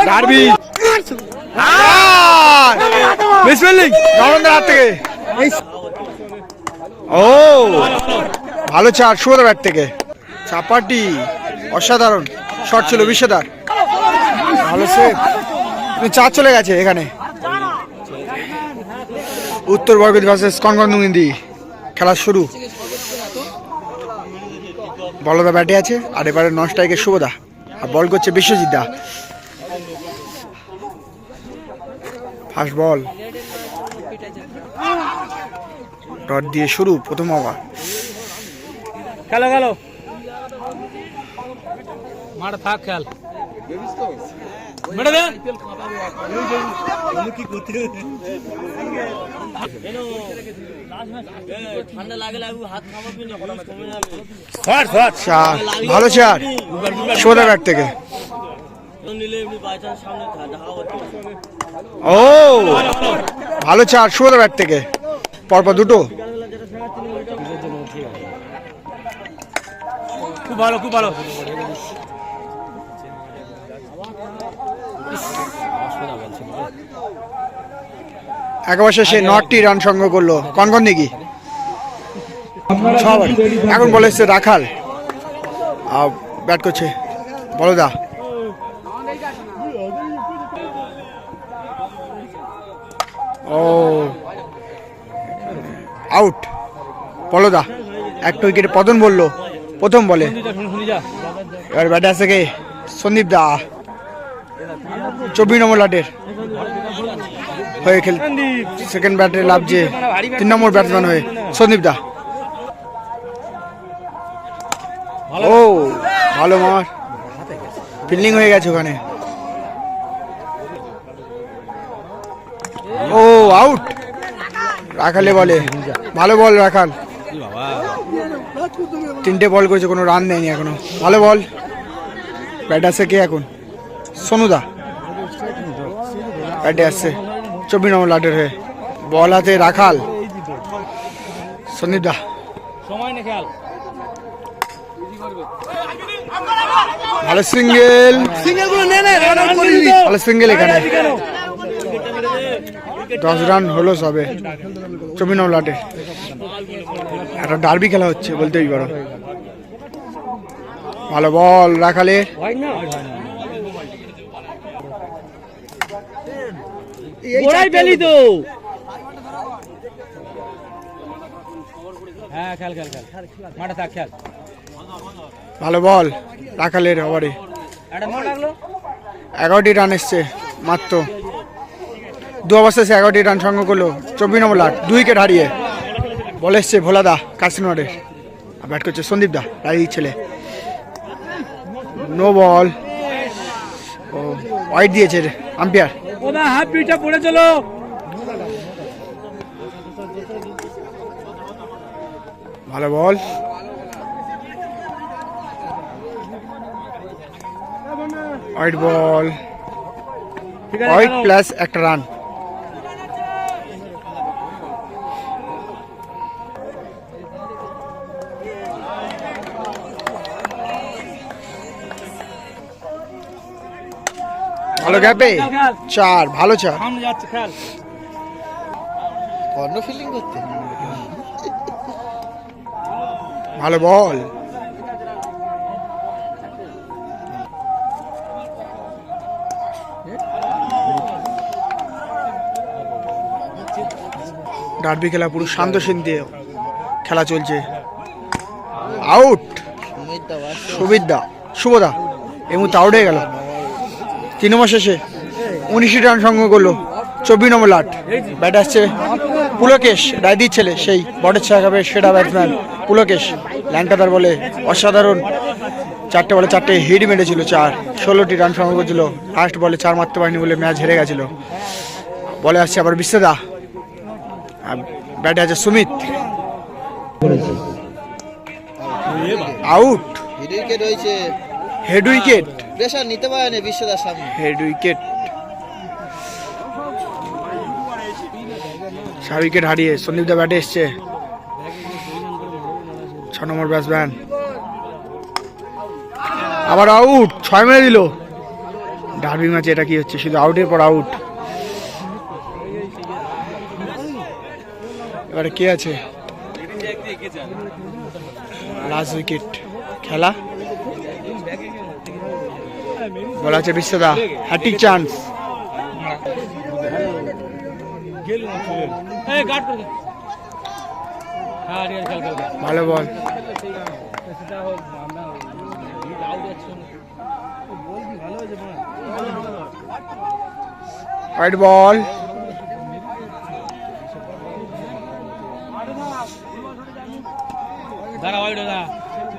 Derby Narendra হাত থেকে ও ভালো চার শুভদা ব্যাট থেকে চাপাটি অসাধারণ শট ছিল বিশ্বদার ভালো সেভ চার চলে গেছে এখানে উত্তর বরগদ ভার্সেস কনকনদুঙ্গিন্দি খেলা শুরু বলদা ব্যাটে আছে আর এবারে নন স্ট্রাইকে শুভদা আর বল করছে বিশ্বজিৎ দা ফার্স্ট বল ডট দিয়ে শুরু প্রথম ওভার খেলো খেলো মাঠ থাক খেল মেরে দে ভালো চার শুভদা ব্যাট থেকে ও ভালো চার শুভদা ব্যাট থেকে পরপর দুটো খুব ভালো খুব ভালো একবার শেষে 9টি রান সংগ্রহ করলো কনকনদিঘি এখন বলে এসছে রাখাল ব্যাট করছে বলদা ও আউট বলদা একটা উইকেটে পতন বললো প্রথম বলে এবার ব্যাটে আছে কে সন্দীপ দা 24 নম্বর লাটের হয়ে খেল সেকেন্ড ব্যাটে লাভছে 3 নম্বর ব্যাটসম্যান হয়ে সন্দীপ দা ও ভালো মার ফিল্ডিং হয়ে গেছে ওখানে ও আউট রাখালে বলে ভালো বল রাখাল 3টে বল করেছে কোনো রান দেয়নি এখনো ভালো বল ব্যাট আছে কে এখন সোনুদা ব্যাটে আসছে 24 নম্বর লাটের হয়ে বল হাতে রাখাল সন্দীপ দা ভালো সিঙ্গেল ভালো সিঙ্গেল এখানে 10 রান হলো সবে 24 নম্বর লাটে একটা ডার্বি খেলা হচ্ছে বলতেই পারো ভালো বল রাখালে ভালো বল রাখালের ওভারে 11টি রান এসছে মাত্র দু অবস্থা 11টি রান সংগ্রহ করলো 24 নম্বর লাট 2 উইকেট হারিয়ে বল এসছে ভোলাদা কাশিনগরে ব্যাট করছে সন্দীপ দা রাই ছেলে নো বল ও ওয়াইড দিয়েছে আম্পায়ার হাফ পিচটা পড়ে চলো ভালো বল ওয়াইড বল ওয়াইড প্লাস একটা রান ভালো গ্যাপে চার ভালো চার ভালো বল ডার্বি খেলা পুরো শান্ত সিন্ধে খেলা চলছে আউট শুভদা এই মুহূর্তে আউট হয়ে গেল 3 নম্বর শেষে 19টি রান সংগ্রহ করলো 24 নম্বর লাট ব্যাট আসছে পুলকেশ ডাইদির ছেলে সেই বটের ছাকাবে সেটা ব্যাটসম্যান পুলকেশ ল্যাঙ্কাদার বলে অসাধারণ 4টে বলে 4টে হিট মেরেছিল 16টি রান সংগ্রহ করেছিল লাস্ট বলে 4 মারতে পারেনি বলে ম্যাচ হেরে গেছিল বলে আসছে আবার বিশ্বদা ব্যাটে আছে Sumit out head wicket pressure নিতে পারেনি বিশ্বদার সামনে হেড উইকেট 4 উইকেট হারিয়ে সন্দীপ দা ব্যাটে এসছে 6 নম্বর ব্যাটসম্যান আবার আউট, 6 মেরে দিল। ডার্বি ম্যাচে এটা কি হচ্ছে, শুধু আউটের পর আউট। এবারে কে আছে? লাস্ট উইকেট খেলা, বলা আছে বিশ্বদা, হ্যাট্রিক চান্স। ভালো বল, white ball,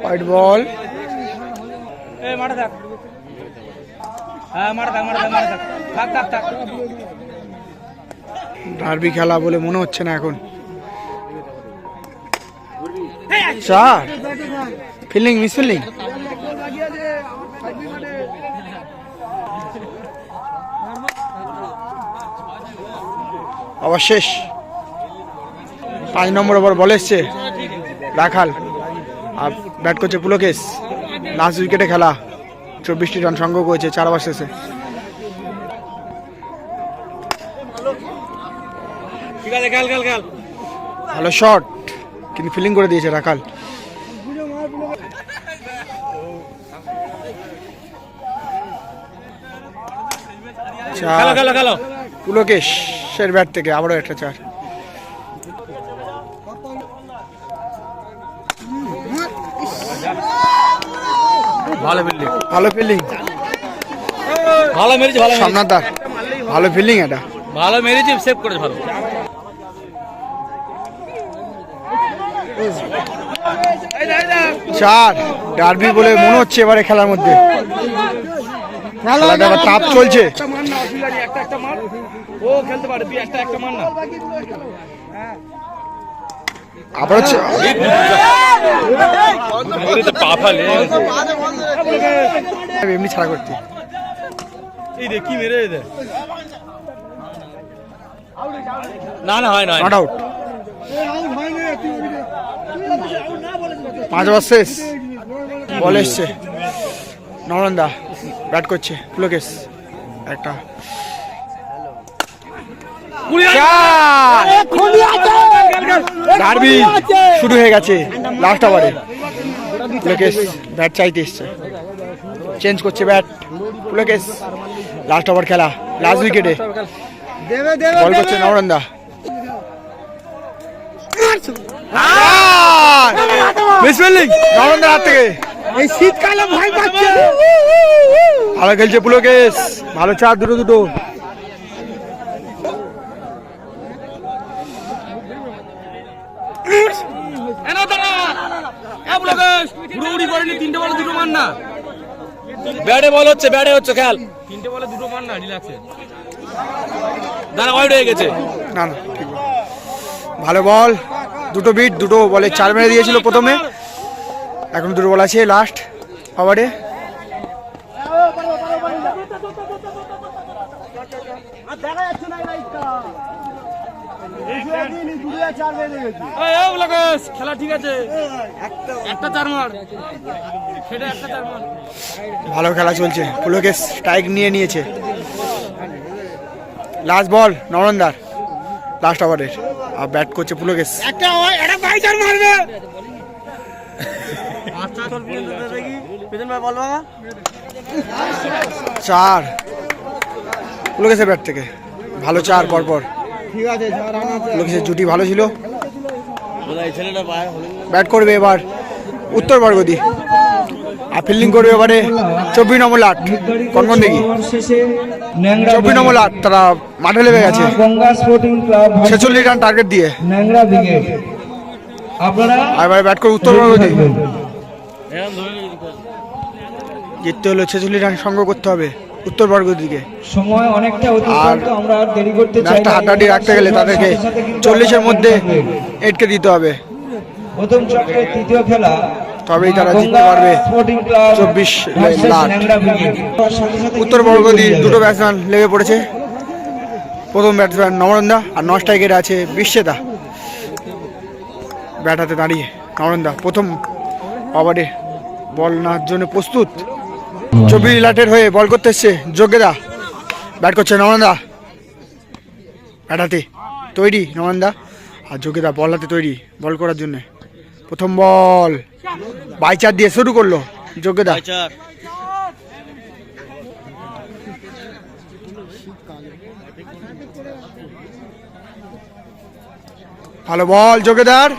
white ball. Derby খেলা বলে মনে হচ্ছে না এখন। 4 ফিল্ডিং, মিস ফিল্ডিং। আবার শেষ। 5 নম্বর ওভার বল এসছে রাখাল, আর ব্যাট করছে পুলকেশ। লাস্ট উইকেটে খেলা, 24টি রান সংগ্রহ করেছে 4 ওভার শেষে। ভালো শট, কিন্তু ফিল্ডিং করে দিয়েছে রাখাল। পুলকেশের ব্যাট থেকে আবারও একটা 4। ভালো ফিল্ডিং, ভালো ফিল্ডিং, ভালো মেরেছে, ভালো সামনাদার, ভালো ফিল্ডিং, এটা ভালো মেরেছে, সেভ করেছে ভালো। 4 ডার্বি বলে মনে হচ্ছে এবারে খেলার মধ্যে। খেলাটা আবার তাপ চলছে। আবার এমনি ছাড়া করতে না না হয় না, নট আউট। 5 ওভার শেষ, বল এসছে নরেন্দা, ব্যাট করছে পুলকেশ। একটা ডার্বি শুরু হয়ে গেছে লাস্ট ওভারে। পুলকেশ ব্যাট চাইতে এসছে, চেঞ্জ করছে ব্যাট পুলকেশ। লাস্ট ওভার খেলা, লাস্ট উইকেটে বল করছে নরেন্দা। মিস ফিল্ডিং নরেন্দ্রের হাত থেকে। এই শীতকালে ভয় পাচ্ছে। ভালো খেলছে পুলকেশ, ভালো 4 দুটো। ব্যাটে বল হচ্ছে, ব্যাটে হচ্ছে খেল। 3টে বলে 2টো মার না, রিল্যাক্সে। দাঁড়া, ওয়াইড হয়ে গেছে। না না, ঠিক ভালো বল, 2টো বিট, 2টো বলে 4 মেরে দিয়েছিল প্রথমে, এখন 2টো বল আছে লাস্ট ওভারে। খেলা ঠিক আছে, একটা 4 মার, সেটা একটা 4 মার। ভালো খেলা চলছে, পুলকেশ স্ট্রাইক নিয়েছে। লাস্ট বল নরেন্দার, লাস্ট ওভারের, আর ব্যাট করছে পুলকেশ। 4 পুলকেশের ব্যাট থেকে, ভালো 4 পরপর। পুলকেশের জুটি ভালো ছিল। ব্যাট করবে এবার উত্তর বরগদি, আর ফিল্ডিং করবে এবারে 24 নম্বর লাট কনকন দেখি। 24 নম্বর লাট, তারা মাঠে লেগে গেছে 46 রান টার্গেট দিয়ে। এবারে ব্যাট করে উত্তর বরগদি, জিততে হলো 46 রান সংগ্রহ করতে হবে উত্তর বরগদিকে। সময় অনেকটা অতিক্রান্ত, আমরা আর দেরি করতে চাই না। হাড্ডাহাড্ডি রাখতে গেলে তাদেরকে 40-এর মধ্যে এটকে দিতে হবে। প্রথম চক্রের ৩য় খেলা, তবেই তারা জিততে পারবে 24 লাখ। উত্তর বরগদি 2টো ব্যাটসম্যান লেগে পড়েছে। প্রথম ব্যাটসম্যান নবরন্দা, আর 9 স্ট্রাইকের আছে বিশ্বদা। ব্যাট হাতে দাঁড়িয়ে নবরন্দা প্রথম ওভারে বল নেওয়ার জন্য প্রস্তুত। চব্বিশ লাটের হয়ে বল করতে এসছে যোগ্যদা, ব্যাট করছে নমনদা, ব্যাট হাতে তৈরি নমনদা, আর যোগ্যদা বল হাতে তৈরি বল করার জন্য। প্রথম বল বাইচার দিয়ে শুরু করলো যোগ্যদা, ভালো বল যোগ্যদার,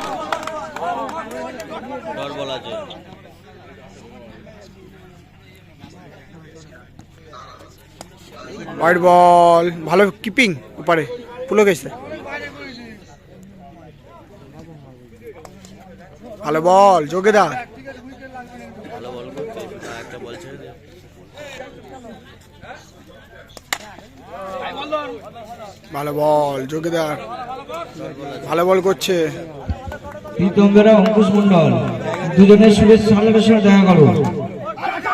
হোয়াইট বল, ভালো কিপিং উপরে পুলো গেছে, ভালো বল যোগ্যদার, ভালো বল যোগ্যদার, ভালো বল করছে। প্রীতম বেরা অঙ্কুশ মন্ডল দুজনের শুভেচ্ছা সালামের সঙ্গে দেখা করো।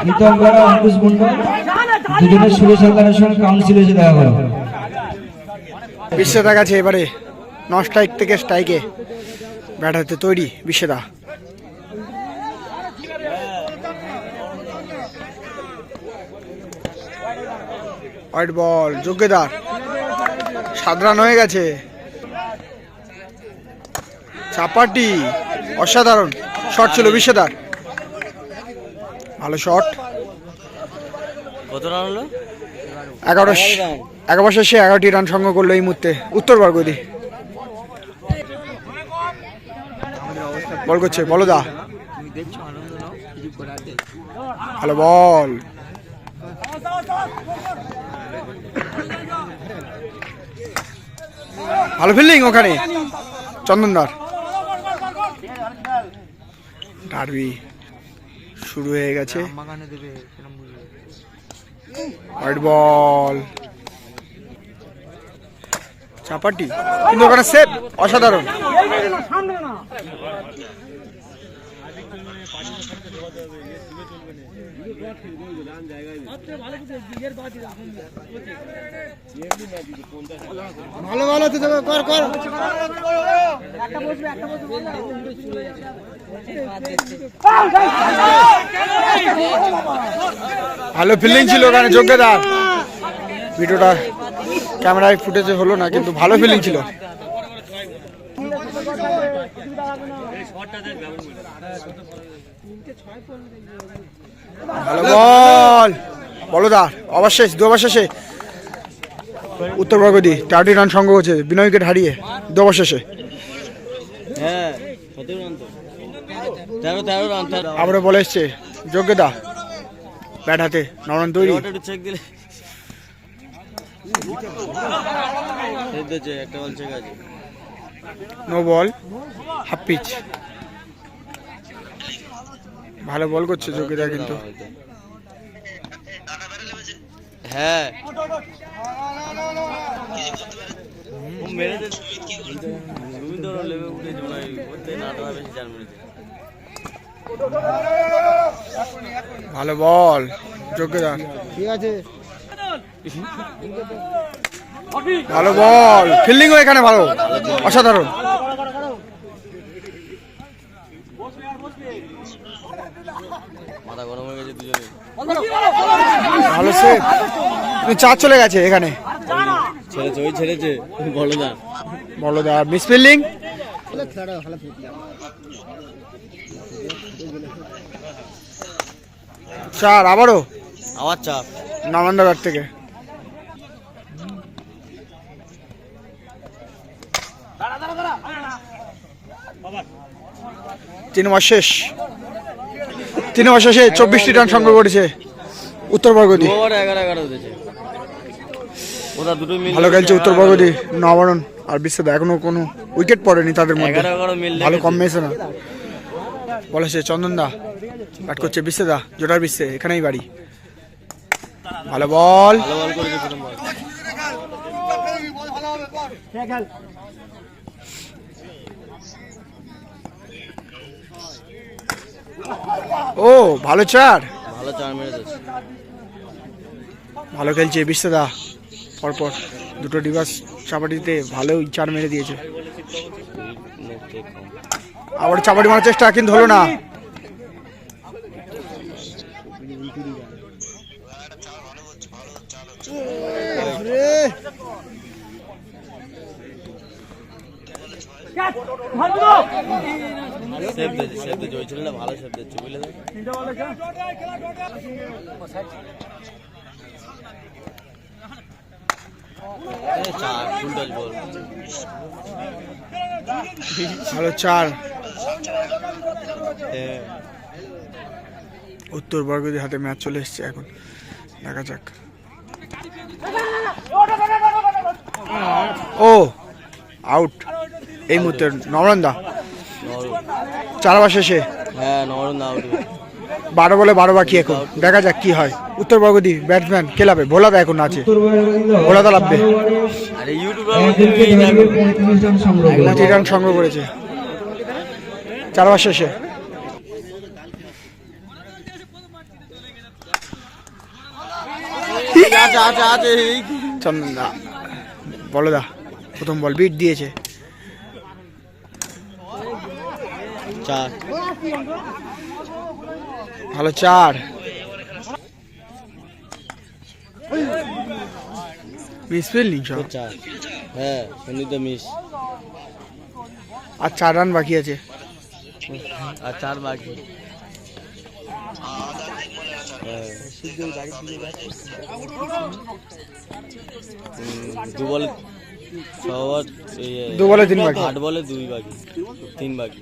প্রীতম বেরা অঙ্কুশ মন্ডল দুজনের শুভেচ্ছা সালামের সঙ্গে কাউন্সিলে এসে দেখা করো। বিশ্বদা গেছে এবারে নন স্ট্রাইক থেকে স্ট্রাইকে, ব্যাট হাতে তৈরি বিশ্বদা, হোয়াইট বল যোগ্যদার, 7 রান হয়ে গেছে। চাপাটি অসাধারণ শট ছিল বিশ্বদার, ভালো শট। কত রান হলো? 11 শেষে 11টি রান সংগ্রহ করলো এই মুহূর্তে উত্তর বারগদি। বল করছে বলদা, ভালো বল, ভালো ফিল্ডিং ওখানে চন্দনদার। ডার্বি শুরু হয়ে গেছে, হোয়াইট বল চাপাটি, কিন্তু ওখানে সেভ অসাধারণ। ভালো ভালো কর কর, ভালো ফিল্ডিং ছিল ওখানে যোগ্যদার। ভিডিওটা ক্যামেরায় ফুটেজে হলো না, কিন্তু ভালো ফিল্ডিং ছিল। ভালো বল বলদার, অবশেষ 2 ওভার শেষে উত্তর বাগদি 30 রান সংগ্রহ হচ্ছে বিনা উইকেট হারিয়ে 2 ওভার শেষে। হ্যাঁ 13 রান আমরা বলে এসছে যোগ্যদা, ব্যাট হাতে 9 রান তৈরি। চেক দিলে একটা বল চেক আছে, নো বল হাফ পিচ। ভালো বল করছে যোগ্যদা, কিন্তু হ্যাঁ ভালো বল যোগ্যদা, ঠিক আছে, ভালো বল ফিল্ডিংও এখানে ভালো অসাধারণ। মাথা গরম হয়ে গেছে দুজনে, ভালো সেভ, 4 চলে গেছে এখানে। ছেড়েছে ওই ছেড়েছে বলদা, বলদা মিস ফিল্ডিং, 4 আবারও আওয়াজ চাপ নামান্ডা ব্যাট থেকে। তিন ওভার শেষে 24টি রান সংগ্রহ করেছে উত্তর বাগদি। ভালো খেলছে উত্তর বাগদি, নবরণ আর বিশ্বদা, এখনো কোনো উইকেট পড়েনি তাদের মধ্যে, ভালো কম্বিনেশন। বলেছে চন্দনদা, ব্যাট করছে বিশ্বদা, জোটার বিশ্বে এখানেই বাড়ি। ভালো বল, ও ভালো চার, ভালো খেলছে বিশ্বদা, পরপর 2টো ডিভাস চাপাটিতে ভালোই 4 মেরে দিয়েছে। আবার চাপাটি মারার চেষ্টা, কিন্তু হলো না। সেভ দিয়েছে ওই ছেলেটা ভালো সেভ দিচ্ছে বুঝলে তো? চার ফুল টাচ বল ভালো 4। হ্যাঁ উত্তর বর্গদের হাতে ম্যাচ চলে এসছে এখন, দেখা যাক। ও আউট এই মুহূর্তে নবরন্দা। 4 ওভার শেষে হ্যাঁ নরম আউট 12 বলে 12 বাকি এখন, দেখা যাক কি হয়। উত্তর বর্গদি ব্যাটসম্যান কে লাভে? ভোলাদা এখন আছে, ভোলাদা লাভবে। আরে একজনকে ধরিয়ে 35 রান সংগ্রহ করেছে। 29 রান সংগ্রহ করেছে 4 ওভার শেষে। আছে চন্দন দা বলদা প্রথম বল বিট দিয়েছে। 4 ভালো 4। মিস ফিল্ডিং সব। 4 হ্যাঁ সন্দিগ্ধ মিস আর 4 রান বাকি আছে। আর 4 বাকি। দু বলে 6 ওভার 2 বলে 3 বাকি। 8 বলে 2 বাকি 3 বাকি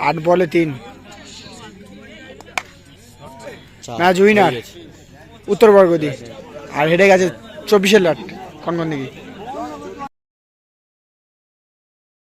8 বলে 3। 4 ম্যাচ উইনার উত্তর বর্গদি। আর হেডে গেছে 24 লাট কনকন দিকে।